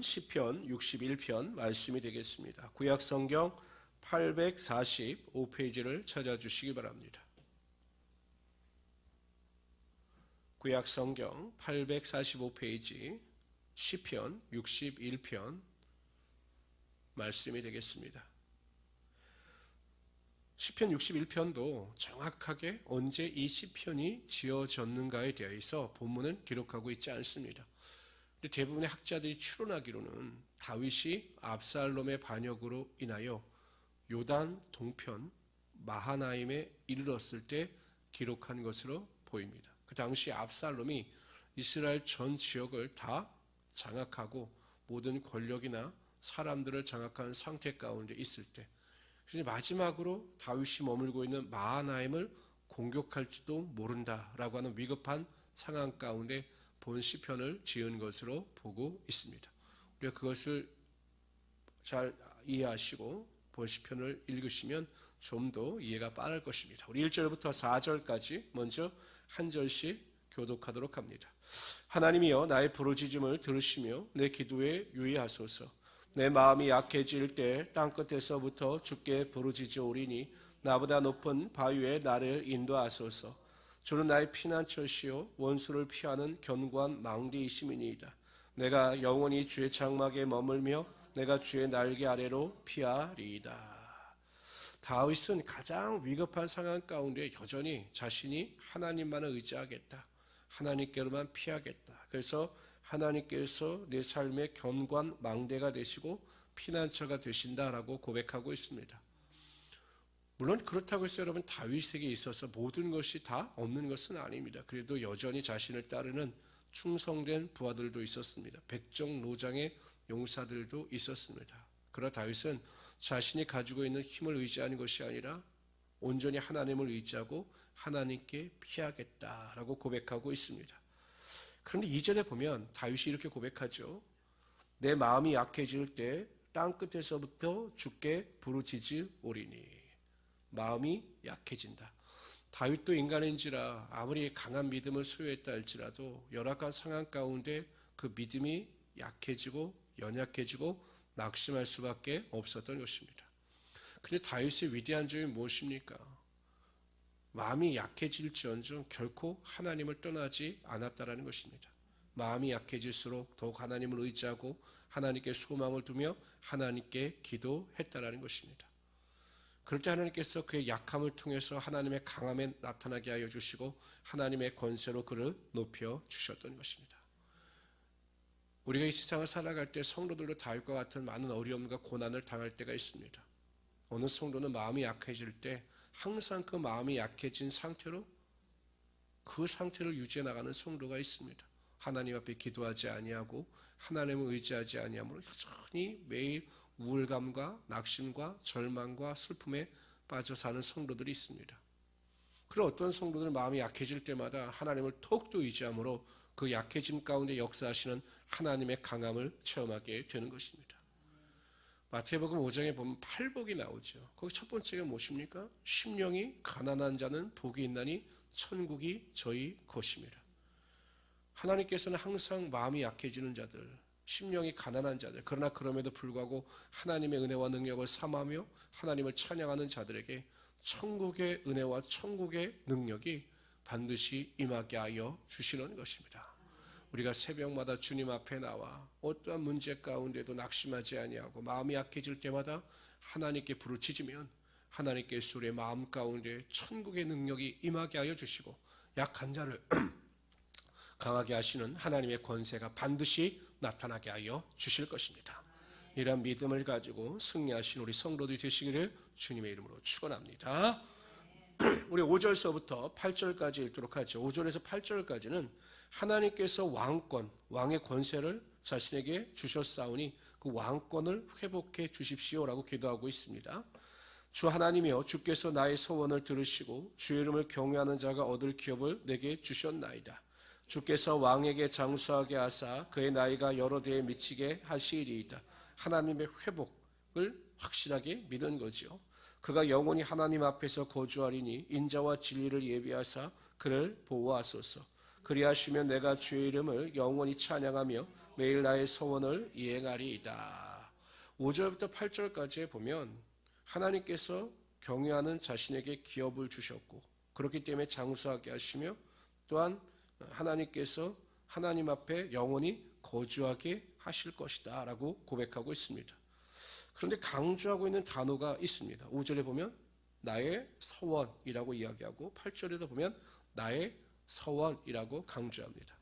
시편 61편 말씀이 되겠습니다. 구약 성경 845페이지를 찾아주시기 바랍니다. 구약 성경 845페이지 시편 61편 말씀이 되겠습니다. 시편 61편도 정확하게 언제 이 시편이 지어졌는가에 대해서 본문은 기록하고 있지 않습니다. 대부분의 학자들이 추론하기로는 다윗이 압살롬의 반역으로 인하여 요단 동편 마하나임에 이르렀을 때 기록한 것으로 보입니다. 그 당시 압살롬이 이스라엘 전 지역을 다 장악하고 모든 권력이나 사람들을 장악한 상태 가운데 있을 때, 그래서 마지막으로 다윗이 머물고 있는 마하나임을 공격할지도 모른다라고 하는 위급한 상황 가운데 본 시편을 지은 것으로 보고 있습니다. 우리가 그것을 잘 이해하시고 본 시편을 읽으시면 좀 더 이해가 빠를 것입니다. 우리 1절부터 4절까지 먼저 한 절씩 교독하도록 합니다. 하나님이여 나의 부르짖음을 들으시며 내 기도에 유의하소서. 내 마음이 약해질 때 땅끝에서부터 주께 부르짖으오리니 나보다 높은 바위에 나를 인도하소서. 주는 나의 피난처시요 원수를 피하는 견고한 망대이심이니이다. 내가 영원히 주의 장막에 머물며 내가 주의 날개 아래로 피하리이다. 다윗은 가장 위급한 상황 가운데 여전히 자신이 하나님만을 의지하겠다, 하나님께로만 피하겠다. 그래서 하나님께서 내 삶의 견고한 망대가 되시고 피난처가 되신다라고 고백하고 있습니다. 물론 그렇다고 해서 여러분 다윗에게 있어서 모든 것이 다 없는 것은 아닙니다. 그래도 여전히 자신을 따르는 충성된 부하들도 있었습니다. 백정노장의 용사들도 있었습니다. 그러나 다윗은 자신이 가지고 있는 힘을 의지하는 것이 아니라 온전히 하나님을 의지하고 하나님께 피하겠다라고 고백하고 있습니다. 그런데 이전에 보면 다윗이 이렇게 고백하죠. 내 마음이 약해질 때 땅끝에서부터 주께 부르짖으오리니. 마음이 약해진다. 다윗도 인간인지라 아무리 강한 믿음을 소유했다 할지라도 열악한 상황 가운데 그 믿음이 약해지고 연약해지고 낙심할 수밖에 없었던 것입니다. 그런데 다윗의 위대한 점이 무엇입니까? 마음이 약해질지언정 결코 하나님을 떠나지 않았다라는 것입니다. 마음이 약해질수록 더욱 하나님을 의지하고 하나님께 소망을 두며 하나님께 기도했다라는 것입니다. 그럴 때 하나님께서 그의 약함을 통해서 하나님의 강함에 나타나게 하여 주시고 하나님의 권세로 그를 높여 주셨던 것입니다. 우리가 이 세상을 살아갈 때 성도들도 다윗과 같은 많은 어려움과 고난을 당할 때가 있습니다. 어느 성도는 마음이 약해질 때 항상 그 마음이 약해진 상태로 그 상태를 유지해 나가는 성도가 있습니다. 하나님 앞에 기도하지 아니하고 하나님을 의지하지 아니하므로 여전히 매일 우울감과 낙심과 절망과 슬픔에 빠져 사는 성도들이 있습니다. 그런 어떤 성도들은 마음이 약해질 때마다 하나님을 더욱더 의지함으로 그 약해짐 가운데 역사하시는 하나님의 강함을 체험하게 되는 것입니다. 마태복음 5장에 보면 팔복이 나오죠. 거기 첫 번째가 무엇입니까? 심령이 가난한 자는 복이 있나니 천국이 저희 것입니다. 하나님께서는 항상 마음이 약해지는 자들, 심령이 가난한 자들, 그러나 그럼에도 불구하고 하나님의 은혜와 능력을 삼하며 하나님을 찬양하는 자들에게 천국의 은혜와 천국의 능력이 반드시 임하게 하여 주시는 것입니다. 우리가 새벽마다 주님 앞에 나와 어떠한 문제 가운데도 낙심하지 아니하고 마음이 약해질 때마다 하나님께 부르짖으면 하나님께서 우리의 마음 가운데 천국의 능력이 임하게 하여 주시고 약한 자를 강하게 하시는 하나님의 권세가 반드시 나타나게 하여 주실 것입니다. 이런 믿음을 가지고 승리하신 우리 성도들이 되시기를 주님의 이름으로 축원합니다. 우리 5절서부터 8절까지 읽도록 하죠. 5절에서 8절까지는 하나님께서 왕권, 왕의 권세를 자신에게 주셨사오니 그 왕권을 회복해 주십시오라고 기도하고 있습니다. 주 하나님이여 주께서 나의 소원을 들으시고 주의 이름을 경외하는 자가 얻을 기업을 내게 주셨나이다. 주께서 왕에게 장수하게 하사 그의 나이가 여러 대에 미치게 하시리이다. 하나님의 회복을 확실하게 믿은 거죠. 그가 영원히 하나님 앞에서 거주하리니 인자와 진리를 예비하사 그를 보호하소서. 그리하시면 내가 주의 이름을 영원히 찬양하며 매일 나의 소원을 이행하리이다. 5절부터 8절까지에 보면 하나님께서 경외하는 자신에게 기업을 주셨고 그렇기 때문에 장수하게 하시며 또한 하나님께서 하나님 앞에 영원히 거주하게 하실 것이다 라고 고백하고 있습니다. 그런데 강조하고 있는 단어가 있습니다. 5절에 보면 나의 서원이라고 이야기하고 8절에도 보면 나의 서원이라고 강조합니다.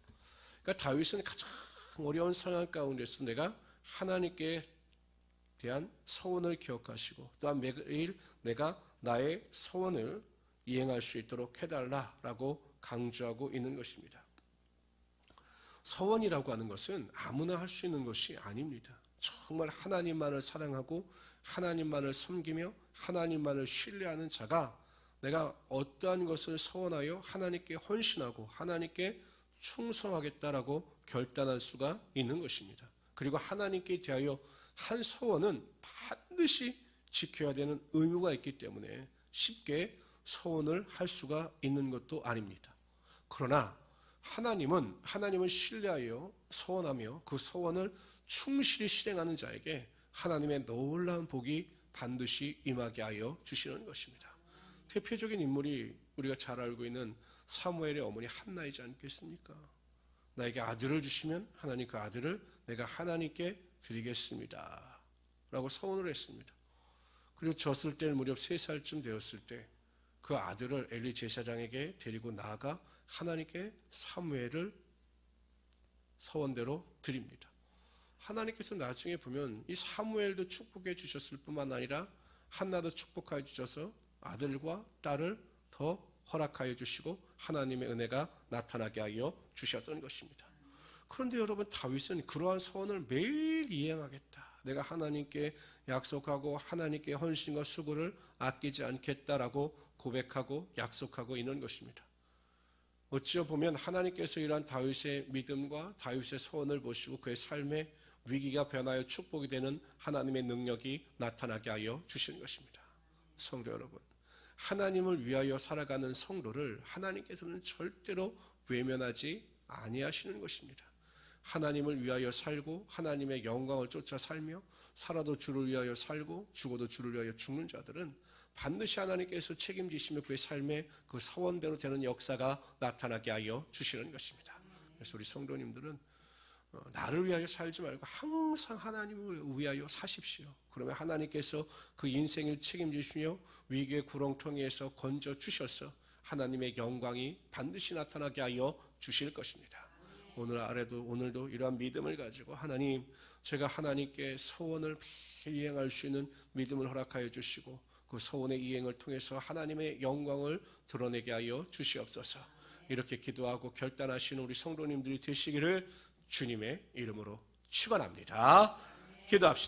그러니까 다윗은 가장 어려운 상황 가운데서 내가 하나님께 대한 서원을 기억하시고 또한 매일 내가 나의 서원을 이행할 수 있도록 해달라라고 강조하고 있는 것입니다. 서원이라고 하는 것은 아무나 할 수 있는 것이 아닙니다. 정말 하나님만을 사랑하고 하나님만을 섬기며 하나님만을 신뢰하는 자가 내가 어떠한 것을 서원하여 하나님께 헌신하고 하나님께 충성하겠다라고 결단할 수가 있는 것입니다. 그리고 하나님께 대하여 한 서원은 반드시 지켜야 되는 의무가 있기 때문에 쉽게 서원을 할 수가 있는 것도 아닙니다. 그러나 하나님은 신뢰하여 서원하며 그 서원을 충실히 실행하는 자에게 하나님의 놀라운 복이 반드시 임하게 하여 주시는 것입니다. 대표적인 인물이 우리가 잘 알고 있는 사무엘의 어머니 한나이지 않겠습니까? 나에게 아들을 주시면 하나님 그 아들을 내가 하나님께 드리겠습니다 라고 서원을 했습니다. 그리고 졌을 때 무렵 3살쯤 되었을 때 그 아들을 엘리 제사장에게 데리고 나아가 하나님께 사무엘을 서원대로 드립니다. 하나님께서 나중에 보면 이 사무엘도 축복해 주셨을 뿐만 아니라 한나도 축복하여 주셔서 아들과 딸을 더 허락하여 주시고 하나님의 은혜가 나타나게 하여 주셨던 것입니다. 그런데 여러분, 다윗은 그러한 서원을 매일 이행하겠다. 내가 하나님께 약속하고 하나님께 헌신과 수고를 아끼지 않겠다라고 고백하고 약속하고 있는 것입니다. 어찌어 보면 하나님께서 이러한 다윗의 믿음과 다윗의 소원을 보시고 그의 삶의 위기가 변하여 축복이 되는 하나님의 능력이 나타나게 하여 주시는 것입니다. 성도 여러분, 하나님을 위하여 살아가는 성도를 하나님께서는 절대로 외면하지 아니하시는 것입니다. 하나님을 위하여 살고 하나님의 영광을 쫓아 살며 살아도 주를 위하여 살고 죽어도 주를 위하여 죽는 자들은 반드시 하나님께서 책임지시며 그의 삶에 그 서원대로 되는 역사가 나타나게 하여 주시는 것입니다. 그래서 우리 성도님들은 나를 위하여 살지 말고 항상 하나님을 위하여 사십시오. 그러면 하나님께서 그 인생을 책임지시며 위기의 구렁텅이에서 건져 주셔서 하나님의 영광이 반드시 나타나게 하여 주실 것입니다. 오늘도 이러한 믿음을 가지고 하나님, 제가 하나님께 소원을 이행할 수 있는 믿음을 허락하여 주시고 그 소원의 이행을 통해서 하나님의 영광을 드러내게 하여 주시옵소서. 이렇게 기도하고 결단하시는 우리 성도님들이 되시기를 주님의 이름으로 축원합니다. 기도합시다.